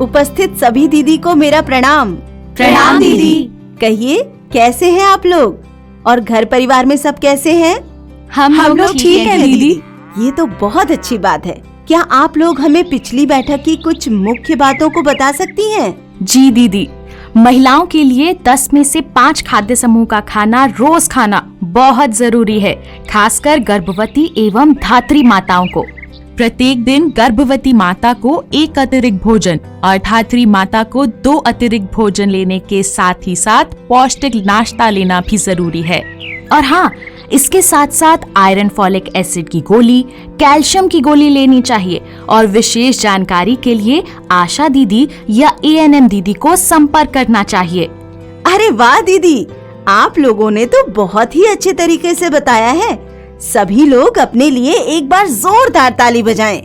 उपस्थित सभी दीदी को मेरा प्रणाम। प्रणाम दीदी। कहिए, कैसे हैं आप लोग और घर परिवार में सब कैसे हैं? हम लोग ठीक हैं दीदी। ये तो बहुत अच्छी बात है। क्या आप लोग हमें पिछली बैठक की कुछ मुख्य बातों को बता सकती हैं? जी दीदी, महिलाओं के लिए 10 में से 5 खाद्य समूह का खाना रोज खाना बहुत जरूरी है, खासकर गर्भवती एवं धात्री माताओं को। प्रत्येक दिन गर्भवती माता को 1 अतिरिक्त भोजन और धात्री माता को 2 अतिरिक्त भोजन लेने के साथ ही साथ पौष्टिक नाश्ता लेना भी जरूरी है। और हाँ, इसके साथ साथ आयरन, फॉलिक एसिड की गोली, कैल्शियम की गोली लेनी चाहिए। और विशेष जानकारी के लिए आशा दीदी या ANM दीदी को संपर्क करना चाहिए। अरे वाह दीदी, आप लोगों ने तो बहुत ही अच्छे तरीके से बताया है। सभी लोग अपने लिए एक बार जोरदार ताली बजाएं।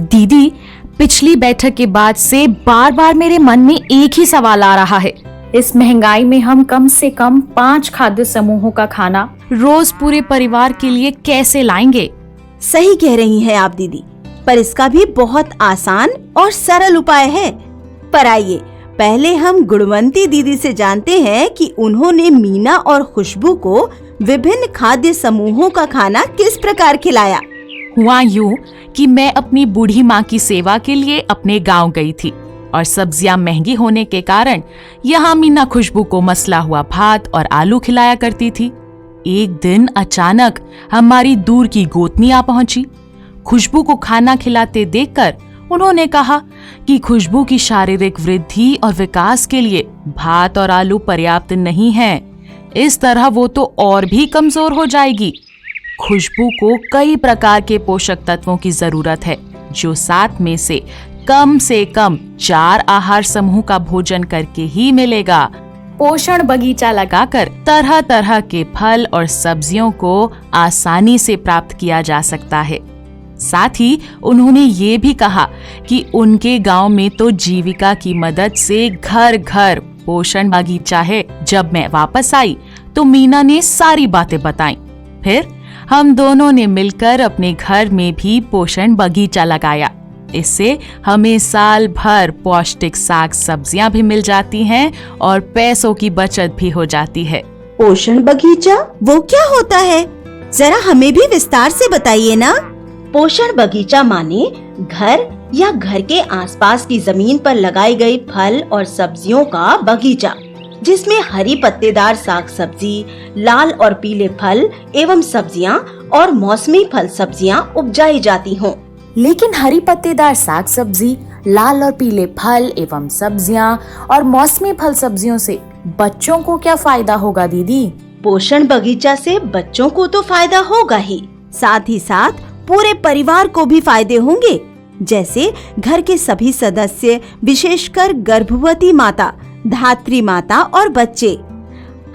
दीदी, पिछली बैठक के बाद से बार बार मेरे मन में एक ही सवाल आ रहा है। इस महंगाई में हम कम से कम 5 खाद्य समूहों का खाना रोज पूरे परिवार के लिए कैसे लाएंगे? सही कह रही हैं आप दीदी, पर इसका भी बहुत आसान और सरल उपाय है। पर आइए, पहले हम गुणवंती दीदी से जानते हैं कि उन्होंने मीना और खुशबू को विभिन्न खाद्य समूहों का खाना किस प्रकार खिलाया। हुआ यूं कि मैं अपनी बूढ़ी माँ की सेवा के लिए अपने गांव गई थी और सब्जियां महंगी होने के कारण यहाँ मीना खुशबू को मसला हुआ भात और आलू खिलाया करती थी। एक दिन अचानक हमारी दूर की गोतनी आ पहुंची। खुशबू को खाना खिलाते देखकर उन्होंने कहा कि खुशबू की शारीरिक वृद्धि और विकास के लिए भात और आलू पर्याप्त नहीं है। इस तरह वो तो और भी कमजोर हो जाएगी। खुशबू को कई प्रकार के पोषक तत्वों की जरूरत है, जो 7 में से कम 4 आहार समूह का भोजन करके ही मिलेगा। पोषण बगीचा लगाकर तरह तरह के फल और सब्जियों को आसानी से प्राप्त किया जा सकता है। साथ ही उन्होंने ये भी कहा कि उनके गांव में तो जीविका की मदद से घर घर पोषण बगीचा है। जब मैं वापस आई तो मीना ने सारी बातें बताई। फिर हम दोनों ने मिलकर अपने घर में भी पोषण बगीचा लगाया। इससे हमें साल भर पौष्टिक साग सब्जियां भी मिल जाती हैं और पैसों की बचत भी हो जाती है। पोषण बगीचा वो क्या होता है? जरा हमें भी विस्तार से बताइए ना। पोषण बगीचा माने घर या घर के आसपास की जमीन पर लगाई गई फल और सब्जियों का बगीचा, जिसमें हरी पत्तेदार साग सब्जी, लाल और पीले फल एवं सब्जियां और मौसमी फल सब्जियां उपजाई जाती हों। लेकिन हरी पत्तेदार साग सब्जी, लाल और पीले फल एवं सब्जियां और मौसमी फल सब्जियों से बच्चों को क्या फायदा होगा दीदी? पोषण बगीचा से बच्चों को तो फायदा होगा ही, साथ ही साथ पूरे परिवार को भी फायदे होंगे। जैसे घर के सभी सदस्य, विशेषकर गर्भवती माता, धात्री माता और बच्चे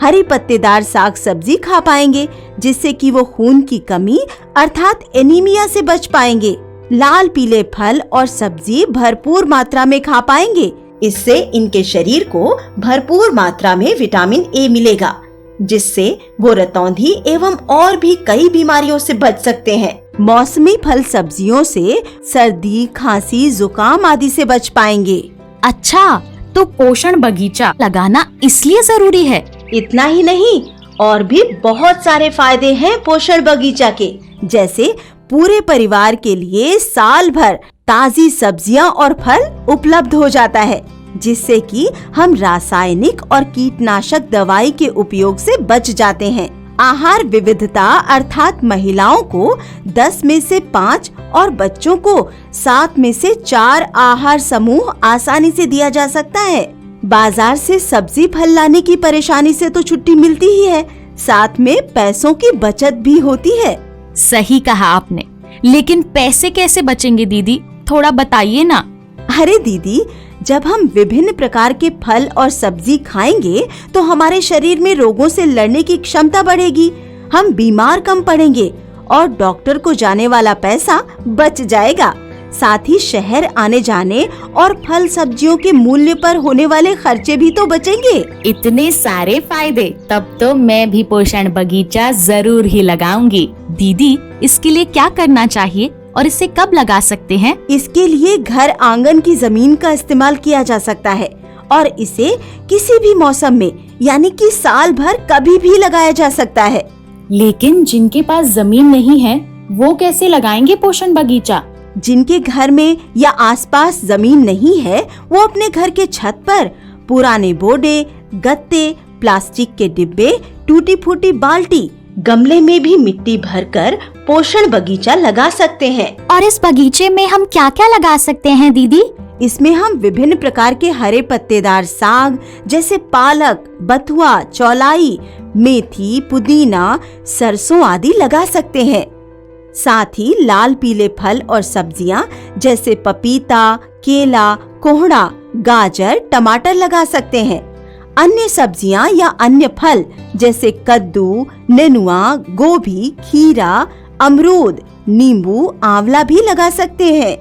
हरी पत्तेदार साग सब्जी खा पाएंगे, जिससे कि वो खून की कमी अर्थात एनीमिया से बच पाएंगे। लाल पीले फल और सब्जी भरपूर मात्रा में खा पाएंगे। इससे इनके शरीर को भरपूर मात्रा में विटामिन ए मिलेगा, जिससे वो रतौंधी एवं और भी कई बीमारियों से बच सकते हैं। मौसमी फल सब्जियों से सर्दी, खांसी, जुकाम आदि से बच पाएंगे। अच्छा, तो पोषण बगीचा लगाना इसलिए जरूरी है? इतना ही नहीं, और भी बहुत सारे फायदे हैं पोषण बगीचा के। जैसे पूरे परिवार के लिए साल भर ताजी सब्जियां और फल उपलब्ध हो जाता है, जिससे कि हम रासायनिक और कीटनाशक दवाई के उपयोग से बच जाते हैं। आहार विविधता अर्थात महिलाओं को 10 में से 5 और बच्चों को 7 में से 4 आहार समूह आसानी से दिया जा सकता है। बाजार से सब्जी फल लाने की परेशानी से तो छुट्टी मिलती ही है, साथ में पैसों की बचत भी होती है। सही कहा आपने, लेकिन पैसे कैसे बचेंगे दीदी? थोड़ा बताइए ना। अरे दीदी, जब हम विभिन्न प्रकार के फल और सब्जी खाएंगे तो हमारे शरीर में रोगों से लड़ने की क्षमता बढ़ेगी, हम बीमार कम पड़ेंगे और डॉक्टर को जाने वाला पैसा बच जाएगा। साथ ही शहर आने जाने और फल सब्जियों के मूल्य पर होने वाले खर्चे भी तो बचेंगे। इतने सारे फायदे, तब तो मैं भी पोषण बगीचा जरूर ही लगाऊंगी। दीदी, इसके लिए क्या करना चाहिए और इसे कब लगा सकते हैं? इसके लिए घर आंगन की जमीन का इस्तेमाल किया जा सकता है और इसे किसी भी मौसम में यानी कि साल भर कभी भी लगाया जा सकता है। लेकिन जिनके पास जमीन नहीं है वो कैसे लगाएंगे पोषण बगीचा? जिनके घर में या आसपास जमीन नहीं है वो अपने घर के छत पर पुराने बोडे, गत्ते, प्लास्टिक के डिब्बे, टूटी फूटी बाल्टी, गमले में भी मिट्टी भरकर पोषण बगीचा लगा सकते हैं। और इस बगीचे में हम क्या क्या लगा सकते हैं दीदी? इसमें हम विभिन्न प्रकार के हरे पत्तेदार साग जैसे पालक, बथुआ, चौलाई, मेथी, पुदीना, सरसों आदि लगा सकते हैं। साथ ही लाल पीले फल और सब्जियां जैसे पपीता, केला, कोहड़ा, गाजर, टमाटर लगा सकते हैं। अन्य सब्जियां या अन्य फल जैसे कद्दू, नेनुआ, गोभी, खीरा, अमरूद, नींबू, आंवला भी लगा सकते हैं।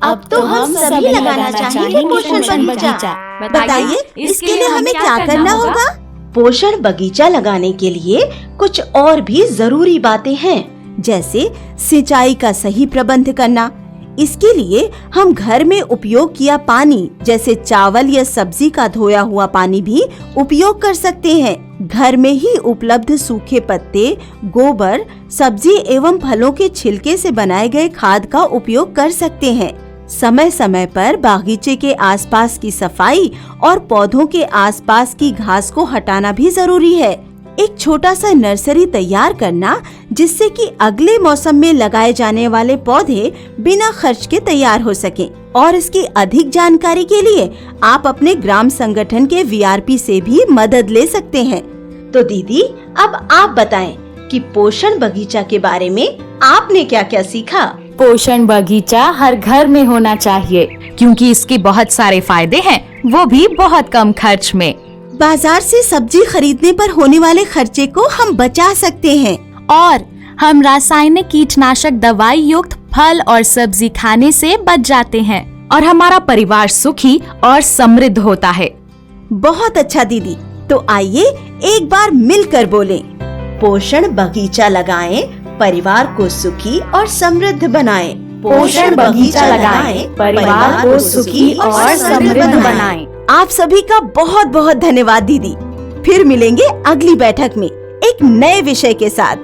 अब तो हम सभी लगाना चाहेंगे पोषण बगीचा। बताइए इसके लिए हमें क्या करना होगा? पोषण बगीचा लगाने के लिए कुछ और भी जरूरी बातें हैं, जैसे सिंचाई का सही प्रबंध करना। इसके लिए हम घर में उपयोग किया पानी जैसे चावल या सब्जी का धोया हुआ पानी भी उपयोग कर सकते हैं। घर में ही उपलब्ध सूखे पत्ते, गोबर, सब्जी एवं फलों के छिलके से बनाए गए खाद का उपयोग कर सकते हैं। समय समय पर बागीचे के आसपास की सफाई और पौधों के आसपास की घास को हटाना भी जरूरी है। एक छोटा सा नर्सरी तैयार करना जिससे कि अगले मौसम में लगाए जाने वाले पौधे बिना खर्च के तैयार हो सकें। और इसकी अधिक जानकारी के लिए आप अपने ग्राम संगठन के वीआरपी से भी मदद ले सकते हैं। तो दीदी अब आप बताएं कि पोषण बगीचा के बारे में आपने क्या क्या सीखा? पोषण बगीचा हर घर में होना चाहिए क्योंकि इसके बहुत सारे फायदे हैं, वो भी बहुत कम खर्च में। बाजार से सब्जी खरीदने पर होने वाले खर्चे को हम बचा सकते हैं और हम रासायनिक कीटनाशक दवाई युक्त फल और सब्जी खाने से बच जाते हैं और हमारा परिवार सुखी और समृद्ध होता है। बहुत अच्छा दीदी, तो आइए एक बार मिलकर बोलें, पोषण बगीचा लगाएं, परिवार को सुखी और समृद्ध बनाएं। पोषण बगीचा लगाएं, परिवार को सुखी और समृद्ध बनाएं। आप सभी का बहुत बहुत धन्यवाद दीदी। फिर मिलेंगे अगली बैठक में एक नए विषय के साथ।